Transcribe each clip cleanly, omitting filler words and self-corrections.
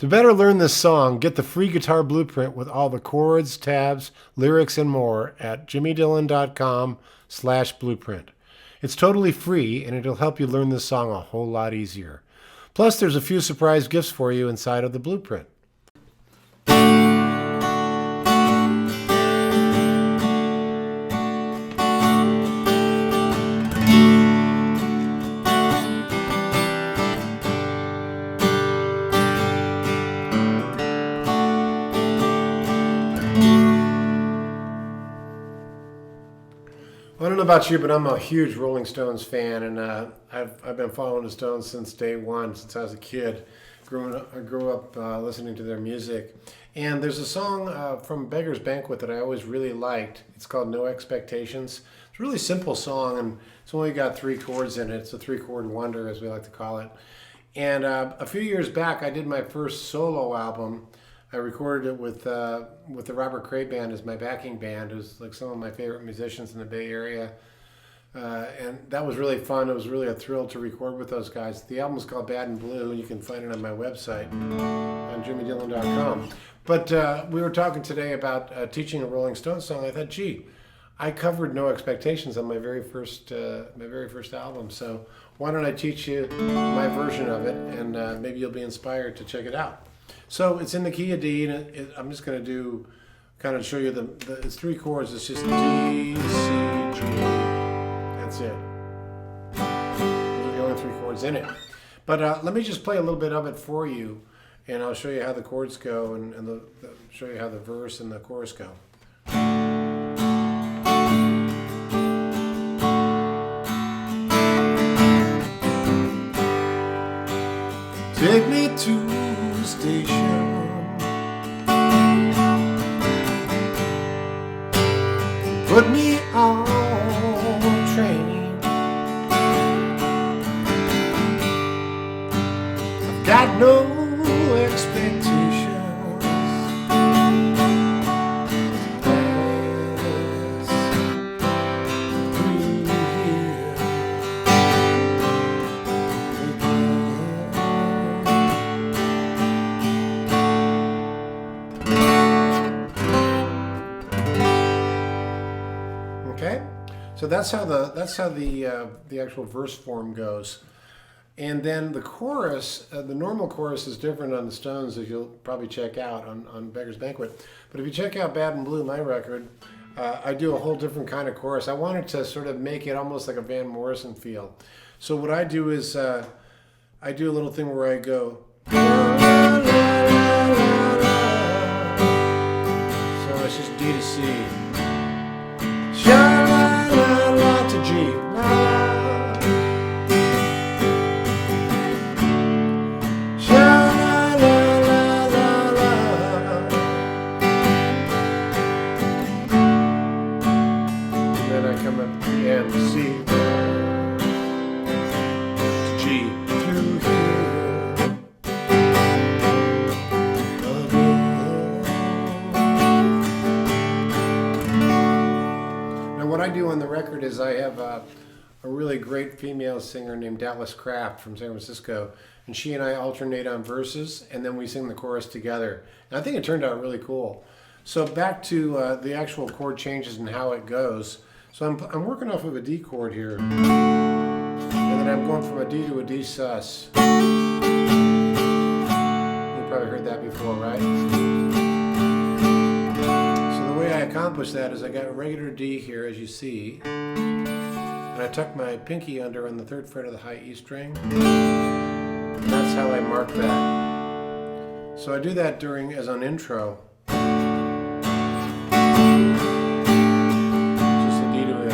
To better learn this song, get the free guitar blueprint with all the chords, tabs, lyrics, and more at jimmydillon.com/blueprint. It's totally free, and it'll help you learn this song a whole lot easier. Plus, there's a few surprise gifts for you inside of the blueprint. I don't know about you, but I'm a huge Rolling Stones fan, and I've been following the Stones since day one, since I was a kid. I grew up listening to their music, and there's a song from Beggar's Banquet that I always really liked. It's called "No Expectations." It's a really simple song, and it's only got 3 chords in it. It's a 3-chord wonder, as we like to call it. And a few years back, I did my first solo album. I recorded it with the Robert Cray Band as my backing band, who's like some of my favorite musicians in the Bay Area. And that was really fun. It was really a thrill to record with those guys. The album is called Bad and Blue, and you can find it on my website on jimmydillon.com. But we were talking today about teaching a Rolling Stones song. I thought, gee, I covered No Expectations on my very first album. So why don't I teach you my version of it, and maybe you'll be inspired to check it out. So it's in the key of D, and I'm just going to show you it's 3 chords. It's just D, C, G. That's it. Those are the only 3 chords in it. But let me just play a little bit of it for you, and I'll show you how the chords go, and show you how the verse and the chorus go. Take me to station, put me on a train. I've got no expectations. Okay, so that's how the actual verse form goes, and then the chorus, the normal chorus is different on the Stones, as you'll probably check out on Beggar's Banquet. But if you check out Bad and Blue, my record, I do a whole different kind of chorus. I wanted to sort of make it almost like a Van Morrison feel. So what I do is I do a little thing where I go. So it's just D to C. Sha-la-la-la to G. Sha-la-la-la-la-la. And then I come up to the end, C. To G. To here. What I do on the record is I have a really great female singer named Dallas Kraft from San Francisco, and she and I alternate on verses, and then we sing the chorus together. And I think it turned out really cool. So back to the actual chord changes and how it goes. So I'm working off of a D chord here, and then I'm going from a D to a D sus. You probably heard that before, right? The way I accomplish that is I got a regular D here, as you see, and I tuck my pinky under on the 3rd fret of the high E string, and that's how I mark that. So I do that as an intro. Just a D to a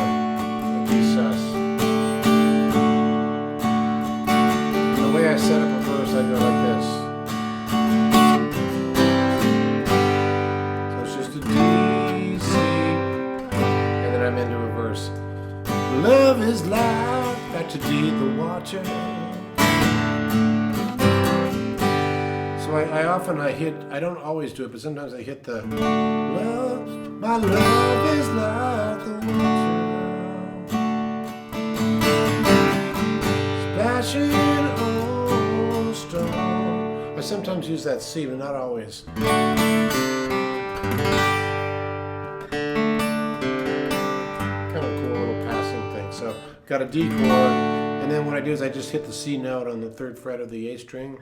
D sus. And the way I set up a verse, I go like this. So it's just a D, I'm into a verse. Love is life, back to D the water. So I often hit, I don't always do it, but sometimes I hit the love, my love is like the water, splashing on the stone. I sometimes use that C, but not always. Kind of cool little passing thing. So got a D chord, and then what I do is I just hit the C note on the 3rd fret of the A string,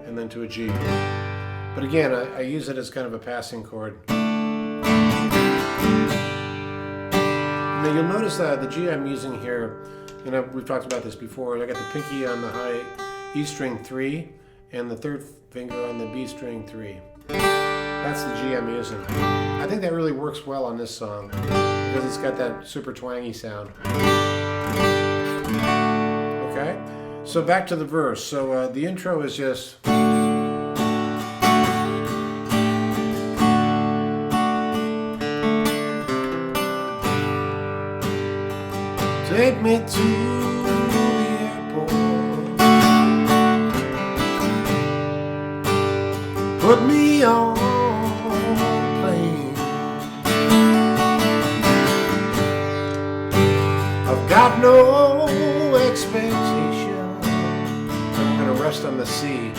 and then to a G. But again, I use it as kind of a passing chord. Now you'll notice that the G I'm using here, and we've talked about this before, I got the pinky on the high E string 3 and the 3rd finger on the B string 3. That's the G I'm using. I think that really works well on this song because it's got that super twangy sound. Okay, so back to the verse. So the intro is just... Take me to the airport, put me on a plane. I've got no expectation. I'm gonna rest on the C.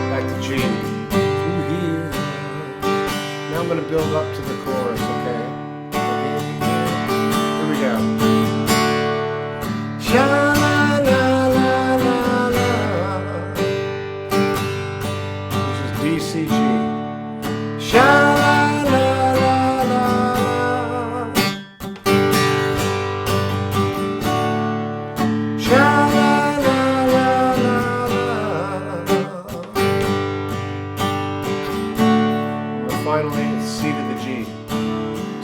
Back to G. Now I'm gonna build up to the chorus, okay? Sha la la la la la, which is D C G. Sha la la la la la, sha la la la la la. And finally, C to the G.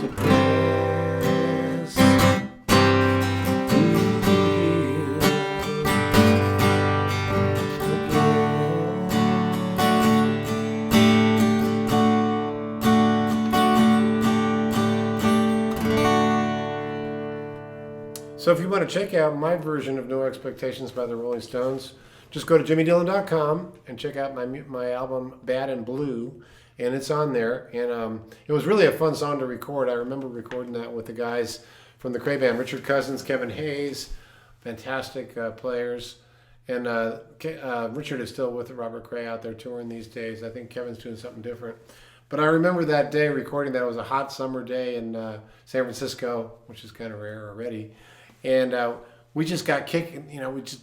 To So if you want to check out my version of No Expectations by the Rolling Stones, just go to jimmydillon.com and check out my album Bad and Blue, and it's on there. And it was really a fun song to record. I remember recording that with the guys from the Cray Band, Richard Cousins, Kevin Hayes, fantastic players. And Richard is still with Robert Cray out there touring these days. I think Kevin's doing something different. But I remember that day recording that. It was a hot summer day in San Francisco, which is kind of rare already. And we just got kicking,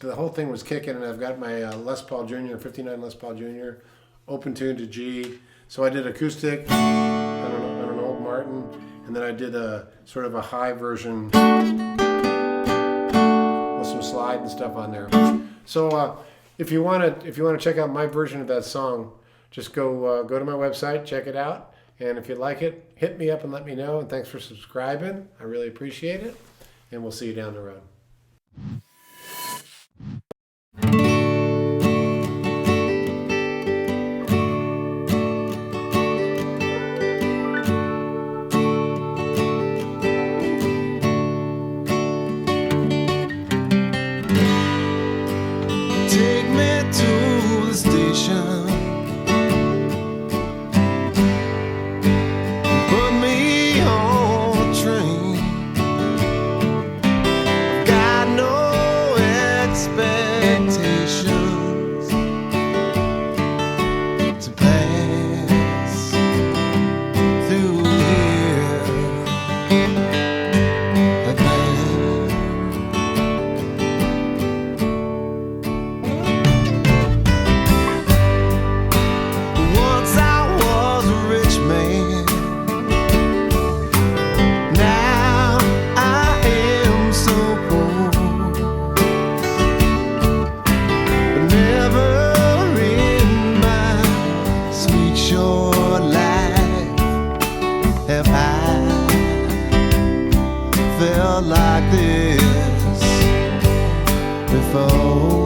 the whole thing was kicking, and I've got my Les Paul Jr., 59 Les Paul Jr., open tune to G. So I did acoustic on an old Martin, and then I did a sort of a high version with some slide and stuff on there. So if you want to check out my version of that song, just go to my website, check it out, and if you like it, hit me up and let me know. And thanks for subscribing. I really appreciate it. And we'll see you down the road. Take me to the station. Put me on a train. Got no expectations to pass through here again. Once I was a rich man. Now I am so poor. But never in my sweet short life have I felt like this before.